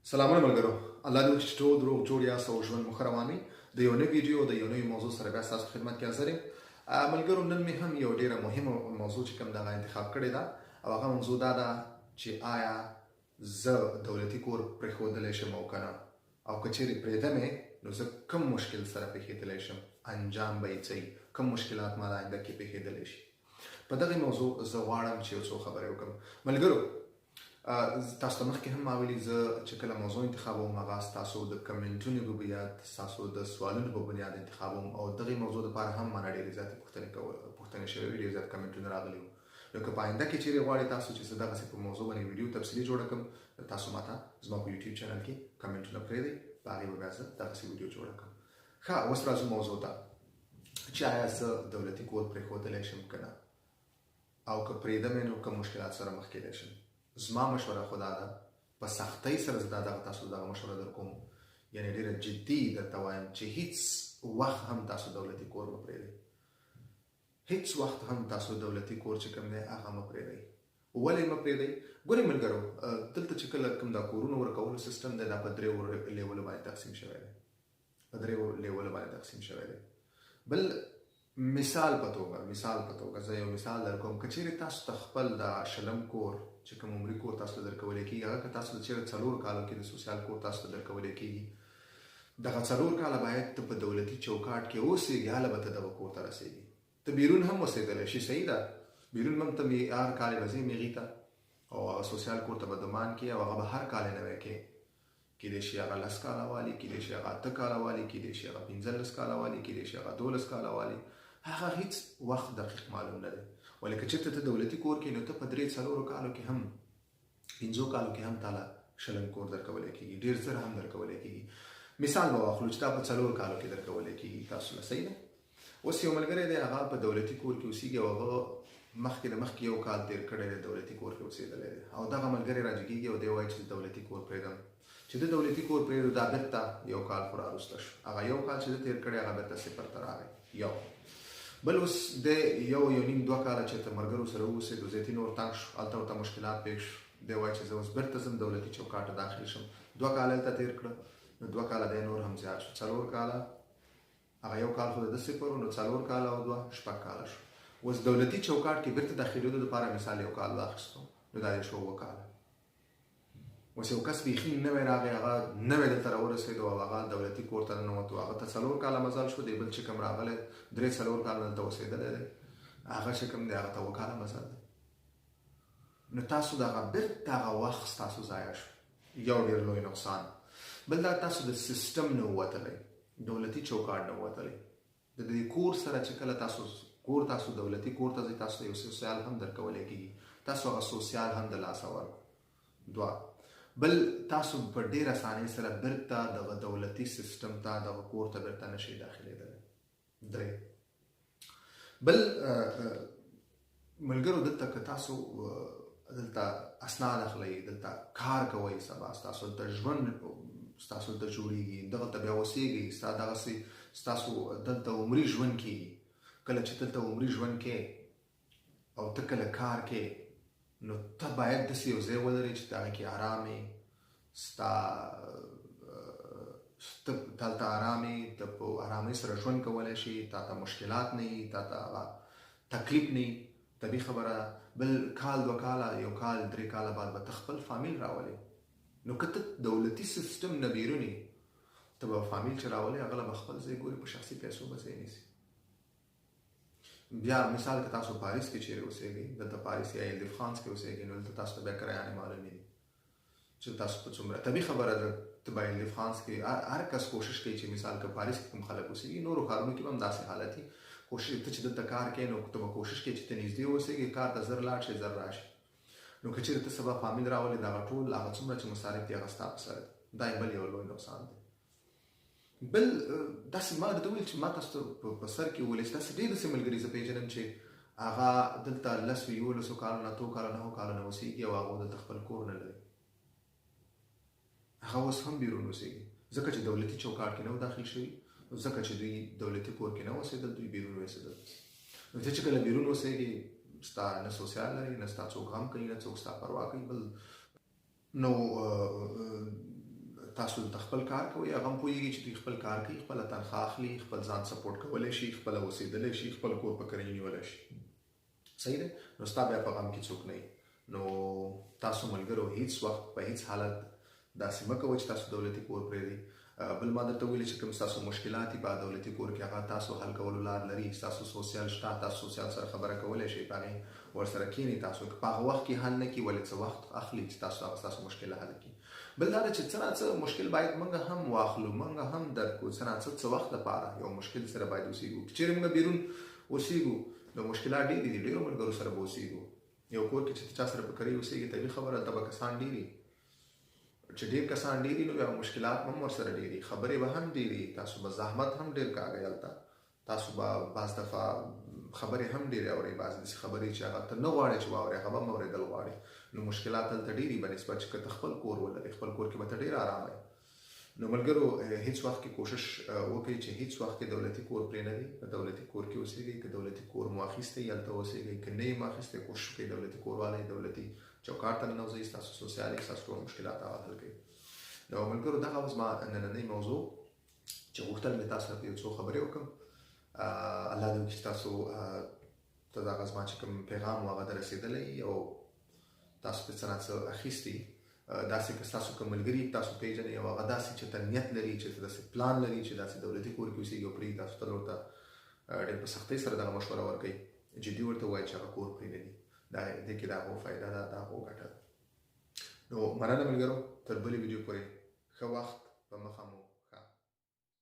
سلامونه ملګرو، الله دې وکړي چې ټول روغ جوړ یاست او ژوند مو ښه روان وي. د یو نوي ویډیو د یو نوي موضوع سره بیا ستاسو خدمت کې حاضر یم. ملګرو، نن مې هم یو ډېره مهمه موضوع چې کوم دغه انتخاب کړې ده او هغه موضوع دا ده چې آیا زه دولتي کور پرېښودلی شم او که نه، او که چېرې پرېږدم یې نو زه کوم مشکل سره پېښېدلی شم، انجام به یې څه وي، کوم مشکلات ما د آینده کې پېښېدلی شي. په دغې موضوع زه غواړم چې یو څو خبرې وکړم. ملګرو، تاسو ته مخکې هم ما ویلي، زه چې کله موضوع انتخابوم هغه ستاسو د کمنټونو په بنیاد، ستاسو د سوالونو په بنیاد انتخابوم، او دغې موضوع دپاره هم مانه ډېرې زیاتې پوښتنې شوې وي، ډېر زیات کمنټونه راغلي وو. نو که په آینده کې چېرې غواړئ تاسو چې زه دغسې په موضوع باندې ویډیو تفصیلي جوړه کړم، تاسو ماته زما په یوټیوب چینل کې کمنټونه پرېږدئ، په هغې به بیا زه دغسې ویډیو جوړه کړم. ښه، اوس راځو موضوع ته چې آیا زه دولتي کور پرېښودلی شم که نه، او که پرېږدم یې نو کوم مشکلات سره مخ کېدی شم. زما مشوره خو دا ده، په سختۍ سره زه تاسو دغه مشوره در کوم، یعنې ډېره جدي درته وایم چې هیڅ وخت هم تاسو دولتي کور مه پرېږدئ. هیڅ وخت هم تاسو دولتي کور چې کوم دی هغه مه پرېږدئ. ولې مه پرېږدئ؟ ګورئ ملګرو، دلته چې کله کوم دا کورونو ورکولو سیستم دی، دا په درېو لیولو باندې تقسیم شوی دی. په درېو لیولو باندې تقسیم شوی دی. بل مثال په توګه زه یو مثال در کوم. که چېرې تاسو ته خپل د شلم کور چې کوم عمري کور تاسو ته درکولی کېږي، هغه که تاسو د چېرې 4 کالو کې د سوسیال کور تاسو ته درکولی کېږي، دغه 4 کاله باید ته په دولتي چوکاټ کې اوسېږي، هله به ته دغه کور ته رسېږي. ته بیرون هم اوسېدلی شي، صحیح ده، بیرون هم ته هر کال یې به ځې میغې ته، او هغه سوسیال کور ته به دمان کې، او هغه به هر کال یې نوی کې. کېدای شي هغه 10 کاله والي، کېدای شي هغه 8 کاله والي، کېدای شي هغه 15 کاله والي، کېدای شي هغه 12 کاله والي. هغه هیڅ وخت دقیق معلوم نه دی. ولې که چېرته ته دولتي کور کې، نو ته په 3-4 کالو کې هم، 5 کالو کې هم تاله شلم کور درکولی کېږي، ډېر زر هم درکولی کېږي. مثال به واخلو چې دا په 4 کالو کې درکولی کېږي تاسو له، صحیح ده. اوس یو ملګری دی، هغه په دولتي کور کې اوسېږي، او هغه مخکې 1 کال تېر کړی دی دولتي کور کې اوسېدلی دی، او دغه ملګری راجګېږي او دی وایي چې دولتي کور پرېږدم. چې د دولتي کور پرېږدو، دا بېرته 1 کال خو راوروسته شو. هغه 1 کال چې ده تېر کړی، هغه بېرته 0 ته راغی. یو بل، اوس د 1.5-2 کاله چې ته ملګرو سره واوسېدو، زیاتي نور تنګ شو، هلته ورته مشکلات پېښ شو. دی وایي چې زه اوس بېرته ځم دولتي چوکاټ ته داخل شم. 2 کاله هلته تېر کړه، نو 2 کاله دی نور هم زیات شو. 4 کاله، هغه 1 کال خو د ده 0، نو 4 کاله او 2 6 کاله شو. اوس دولتي چوکاټ کې بېرته داخلېدو دپاره مثال 1 کال واخیستو، نو دا یې شو 2 کاله. اوس یو کس بیخي نوی راغی، هغه نوی دلته راورسېدو او هغه دولتي کور ته ننوتو، هغه ته 4 کاله مزل شو. دی بل چې کوم راغلی 3-4 کاله دلته اوسېدلی دی، هغه چې کوم دی هغه ته 2 کاله مزل دی. نو تاسو دغه بېرته هغه وخت ستاسو ضایع شو، یو ډېر لوی نقصان. بل دا، تاسو د سیستم نه ووتلی، دولتي چوکاټ نه ووتلی. د دې کور سره چې کله تاسو دولتي کور ته ځئ، تاسو ته یو سوسیال هم درکولی کېږي، تاسو هغه سوسیال هم د لاسه ورکړو. 2 بل، تاسو په ډېر اسانۍ سره بېرته دغه دولتي سیستم ته، دغه کور ته بېرته نشئ داخلېدلی. 3 بل، ملګرو، دلته که تاسو دلته اسناد اخلئ، دلته کار کوئ، سبا ستاسو دلته ژوند ستاسو دلته جوړېږي، دغلته بیا اوسېږئ، دغسې ستاسو دلته عمري ژوند کېږي. کله چې دلته عمري ژوند کې او ته کله کار کې، نو ته باید داسې یو ځای ولرې چې هغه کې ارام یې، ته هلته ارام یې، ته په ارامۍ سره ژوند کولی شي، تا ته مشکلات نه وي، تا ته هغه تکلیف نه وي. طبیعي خبره ده. بل، 1 کال 2 کاله 1 کال 3 کاله بعد به ته خپل فامیل راولې. نو که ته دولتي سیستم نه بیرون یې، ته به فامیل چې راولې، هغه به خپل ځای ګوري، په شخصي پیسو به ځای نیسي. بیا مثال که تاسو پاریس کې چېرې اوسېږئ، دلته پاریس یا ایل د فرانس کې اوسېږئ، نو دلته تاسو ته بیا کرایانې معلومې دي چې تاسو په څومره. طبیعي خبره ده، ته به ایل د فرانس کې هر کس کوشش کوي چې مثال که پاریس کې کوم خلک اوسېږي، نورو ښارونو کې به هم داسې حالت وي. کوشش ته چې دلته کار کوې، نو ته به کوشش کوې چې ته نږدې اوسېږې، کار ته زر لاړ شې، زر راشې. نو که چېرې ته سبا فامیل راولې، دغه ټول هغه څومره چې مصارف دي هغه ستا په سر دي. دا یې بل یو لوی نقصان دی. بل، داسې ما درته وویل چې ما تاسو ته په سر کې وویل چې داسې ډېر داسې ملګري زه پېژنم چې هغه دلته 10-11 کالو نه 2 کالو 9 کالو نه اوسېږي، او هغه دلته خپل کور نه لري. هغه اوس هم بیرون اوسېږي، ځکه چې دولتي چوکاټ کې نه و داخل شوي، ځکه چې دوی دولتي کور کې نه اوسېدل، دوی بیرون اوسېدل. نو ته چې کله بیرون اوسېږي، ستا نه سوسیال لري، نه ستا څوک غم کوي، نه څوک ستا پروا کوي. بل، نو تاسو د خپل کار کوئ هغه هم پوهېږي چې دوی خپل کار کوي خپله تنخوا اخلي خپل ځان سپورټ کولی شي خپله اوسېدلی شي خپل کور په کرایي نیولی شي صحیح دی نو ستا بیا په غم کې څوک نه وي نو تاسو ملګرو هیڅ وخت په هیڅ حالت داسې مه کوئ چې تاسو دولتي کور پرېږدئ بل ما درته ویلي چې کوم ستاسو مشکلات دي په دولتي کور کې هغه تاسو حل کولو لار لري ستاسو سوسیال شته تاسو سوسیال سره خبره کولی شئ په هغې ورسره کښېنئ تاسو که په هغه وخت کې حل نه کړي ولې څه وخت اخلي چې تاسو هغه ستاسو مشکل حل کړي بل دا ده چې څه نه څه مشکل باید موږ هم واخلو موږ هم درک کړو څه نه څه وخت لپاره یو مشکل سره باید اوسېږو که چېرې موږ بیرون اوسېږو نو مشکلات ډېرې دي ډېرو ملګرو سره به اوسېږو یو کور کې چې چا سره په کرۍ اوسېږي طبیعي خبره هلته به کسان ډېر چې ډېر کسان ډېر نو بیا مشکلات هم ورسره ډېري خبرې به هم ډېري تاسو به زحمت هم ډېر کاږئ هلته تاسو به بعض دفعه خبرې هم ډېرې اورئ بعضې داسې خبرې چې هغه ته نه غواړئ چې واورئ هغه به هم اورېدل غواړئ نو مشکلات هلته ډېري به نسبت چې که ته خپل کور ولرې خپل کور کې به ته ډېر ارام یې نو ملګرو هیڅ وخت کې کوشش وکړئ چې هیڅ وخت کې دولتي کور پرېنږدئ په دولتي کور کې اوسېږئ که دولتي کور مو اخیستی هلته اوسېږئ که نه یې مو اخیستی کوشش وکړئ دولتي کور والی دولتي چوکاټ ته ننوځئ ستاسو سوسیالي ستاسو ټول مشکلات هغه حل کوي نو ملګرو دغه اوس ما نننۍ موضوع چې غوښتل مې تاسو ته یو څو خبرې وکړم الله دې وکړي چې تاسو ته دغه زما چې کوم پیغام و هغه دررسېدلی او تاسو پرې څه نه څه اخیستي داسې که ستاسو کوم ملګري تاسو پیژنئ او هغه داسې چې ته نیت لري چې داسې پلان لري چې داسې دولتي کور کې اوسېږي او پرېږدي تاسو ته ورته ډېر په سختۍ سره دغه مشوره ورکوئ جدي ورته ووایئ چې هغه کور پرېږدي دې کې د هغو فایده ده د هغو ګټه ده نو مننه ملګرو تر بلې ویډیو پورې ښه وخت په مخه مو